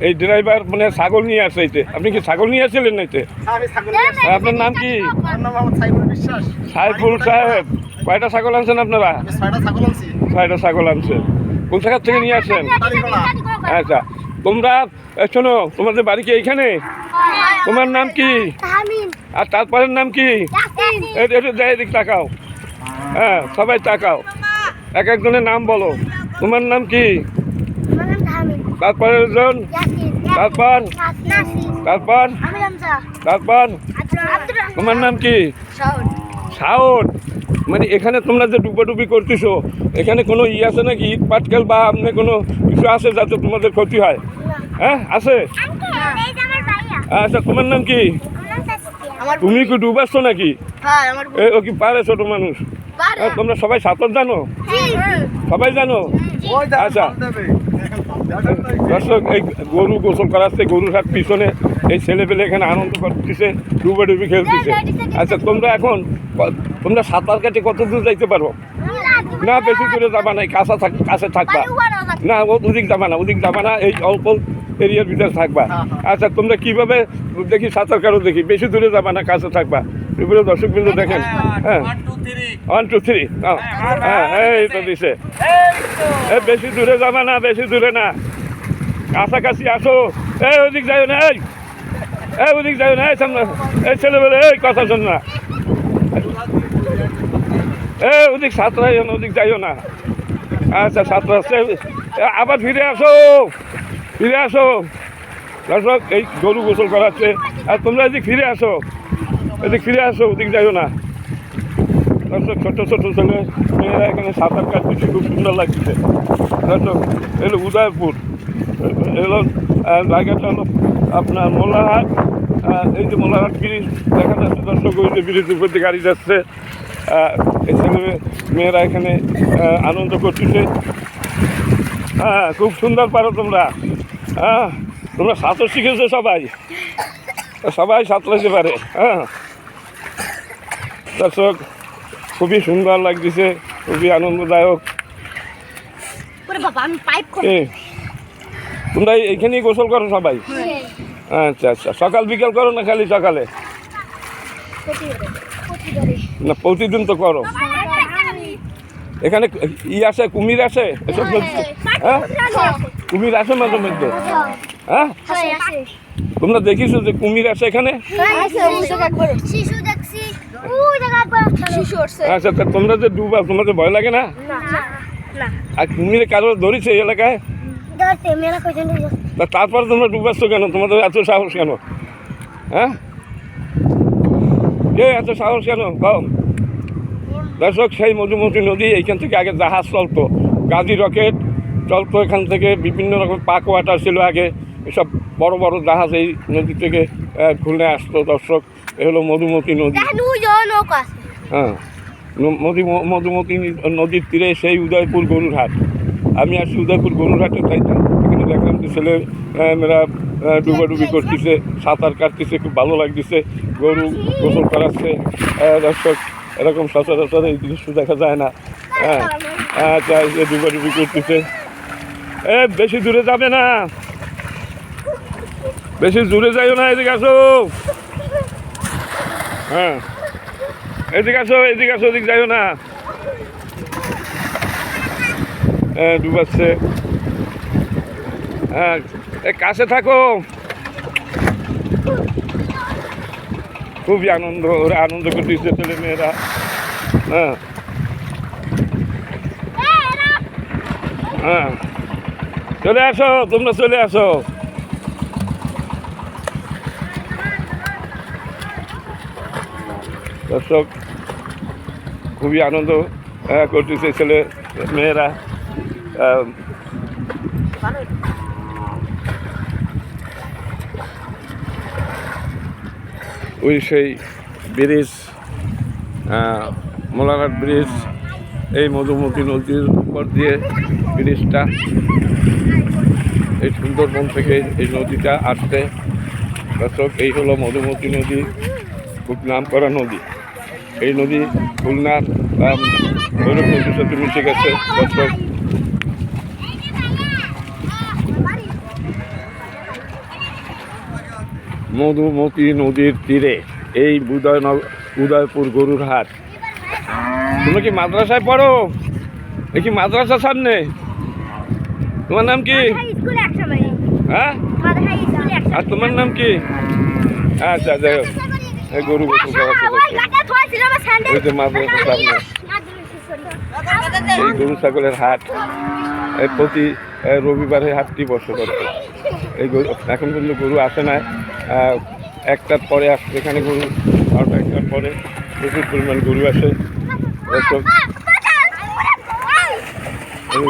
এই ড্রাইভার মানে ছাগল নিয়ে আসছে এইতে। আপনি কি ছাগল নিয়ে আসছিলেন না এতে? আপনার নাম কি? সাইফুল সাহেব। কয়টা ছাগল আনছেন আপনারা? 6টা ছাগল আনছেন। কোন জায়গার থেকে নিয়ে আসছেন? আচ্ছা, তোমরা শোনো, তোমাদের বাড়ি কি এইখানে? তোমার নাম কি? আর তারপরের নাম কি? একটু এদিক তাকাও। হ্যাঁ, সবাই তাকাও, এক একজনের নাম বলো। তোমার নাম কি? তারপরের জন, তারপর তারপর তারপর তোমার নাম কি? শাওন। মানে এখানে তোমরা যে ডুবাডুবি করতেছো, এখানে কোনো আছে নাকি, ইট পাটকেল বা আপনি কোনো কিছু আছে যাতে তোমাদের ক্ষতি হয়? হ্যাঁ, আছে। আচ্ছা, তোমার নাম কি? তুমি কি ডুবাচ্ছ নাকি? ও কি পারে ছোট মানুষ? তোমরা সবাই সাঁতার জানো? সবাই জানো? আচ্ছা দর্শক, এই গরু গোসল করাচ্ছে গরুর হাট পিছনে, এই ছেলেপেলে এখানে আনন্দ করতেছে, ডুবাডুবি খেলতেছে। আচ্ছা, তোমরা সাঁতার কাটে কত দূর যাইতে পারো? না, বেশি দূরে যাবা না, কাছে থাকবা। না, ওদিক যাবা না, ওদিক যাবা না, এই অল্প এরিয়ার ভিতরে থাকবা। আচ্ছা, তোমরা কিভাবে দেখি সাঁতার কাটো দেখি, বেশি দূরে যাবা না, কাছে থাকবা। এগুলো দর্শক বিন্দু দেখেন। হ্যাঁ, 1 2 3। হ্যাঁ, এই তো দিছে। বেশি দূরে যাবা না, বেশি দূরে না, কাছাকাছি আসো। এই ওদিক যাই না, এই ওদিক যাই না, এই সামনে, এই ছেলেবেলে, এই কথা শোন না, এই ওদিক সাঁতরাইও না, ওদিক যাইও না। আচ্ছা, সাঁতরাচ্ছে, আবার ফিরে আসো, ফিরে আসো। দর্শক, এই গরু গোসল করাচ্ছে, আর তোমরা এদিক ফিরে আসো, এদিক ফিরে আসো, ওদিক যাইও না। দর্শক, ছোট ছোট ছেলে মেয়েরা এখানে সাঁতার কাটতেছে, খুব সুন্দর লাগছে। দর্শক, এলো উদয়পুর, এলো জায়গাটা হলো আপনার মোল্লারহাট। এই যে মোল্লারহাট ব্রিজ দেখা যাচ্ছে দর্শক, ওই যে ব্রিজের উপর দিয়ে গাড়ি যাচ্ছে। এই ছেলে মেয়েরা এখানে আনন্দ করতেছে। হ্যাঁ, খুব সুন্দর পারো তোমরা। হ্যাঁ, তোমরা সাঁতার শিখেছো, সবাই সবাই সাঁতরাইতে পারে। হ্যাঁ দর্শক, খুবই সুন্দর লাগতেছে, খুবই আনন্দদায়ক। তোমরা এইখানেই গোসল করো সবাই? আচ্ছা আচ্ছা, সকাল বিকাল করো না খালি সকালে? না, প্রতিদিন তো করো। এখানে আসে, কুমির আসে এসব? হ্যাঁ, কুমির আসে মাঝে মধ্যে? হ্যাঁ, তোমরা দেখিছো যে কুমির আসে এখানে? আচ্ছা, তোমরা যে ডুবা, তোমাদের ভয় লাগে না? আর কুমিরে কারো ধরেছে এই এলাকায়? তারপর তোমরা ডুবাচ্ছ কেন? তোমাদের এত সাহস কেন? হ্যাঁ, কে এত সাহস কেন কম? দর্শক, সেই মধুমতি নদী, এইখান থেকে আগে জাহাজ চলতো, গাজী রকেট চলতো এখান থেকে, বিভিন্ন রকম পাক ওয়াটার ছিল আগে, এসব বড় বড় জাহাজ এই নদী থেকে খুলে আসতো। দর্শক, এ হলো মধুমতি নদী। হ্যাঁ, মধুমতি নদীর তীরে সেই উদয়পুর গরুর হাট। আমি আসছি উদয়পুর গরুর হাটে, তাই তো এখানে দেখলাম যে ছেলে মেয়েরা ডুবাডুবি করতেছে, সাঁতার কাটতেছে, খুব ভালো লাগতেছে, গরু গোসল করাচ্ছে। দর্শক, এরকম সচরাচর এই দৃশ্য দেখা যায় না। হ্যাঁ, আচ্ছা, ডুবাডুবি করতেছে। বেশি দূরে যাবে না, বেশি দূরে যাইও না, এদিকে আসো। হ্যাঁ, এদিকে আসো, এদিকে আসো, এদিকে যাইও না। ডুবাচ্ছে। হ্যাঁ, কাছে থাকো। খুবই আনন্দ, ওরা আনন্দ করতেছে ছেলে মেয়েরা। হ্যাঁ হ্যাঁ, চলে আসো, তোমরা চলে আসো। দর্শক, খুবই আনন্দ করতেছে ছেলে মেয়েরা। ওই সেই ব্রিজ, মোল্লারহাট ব্রিজ, এই মধুমতি নদীর উপর দিয়ে ব্রিজটা, এই সুন্দরবন থেকে এই নদীটা আসছে। দর্শক, এই হলো মধুমতি নদী, খুব নাম করা নদী। এই নদী খুলনার ভৈরব নদীর সাথে মিশে গেছে। দর্শক, মধুমতি নদীর তীরে এই উদয়পুর গরুর হাট। তুমি কি মাদ্রাসায় পড়ো? এ কি মাদ্রাসার সামনে? তোমার নাম কি? হ্যাঁ, আর তোমার নাম কি? আচ্ছা, যাই হোক, এই গরু গোসল করাচ্ছে। ওই যে মাদ্রাসার সামনে এই গরু ছাগলের হাট, এই প্রতি রবিবারে হাটটি বসে করে। এই গরু এখন কিন্তু গরু আসে না, একটার পরে আসছে এখানে গরু, আর একটার পরে প্রচুর পরিমাণ গরু আসে।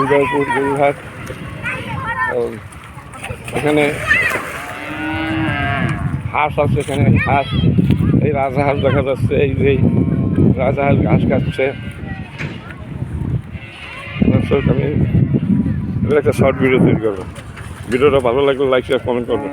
উদয়পুর গরু হাট, এখানে হাঁস আছে, এখানে হাঁস, এই রাজহাঁস দেখা যাচ্ছে। এই যে রাজহাঁস ঘাস খাচ্ছে। আমি একটা শর্ট ভিডিও তৈরি করবো। ভিডিওটা ভালো লাগলে লাইক শেয়ার কমেন্ট করবো।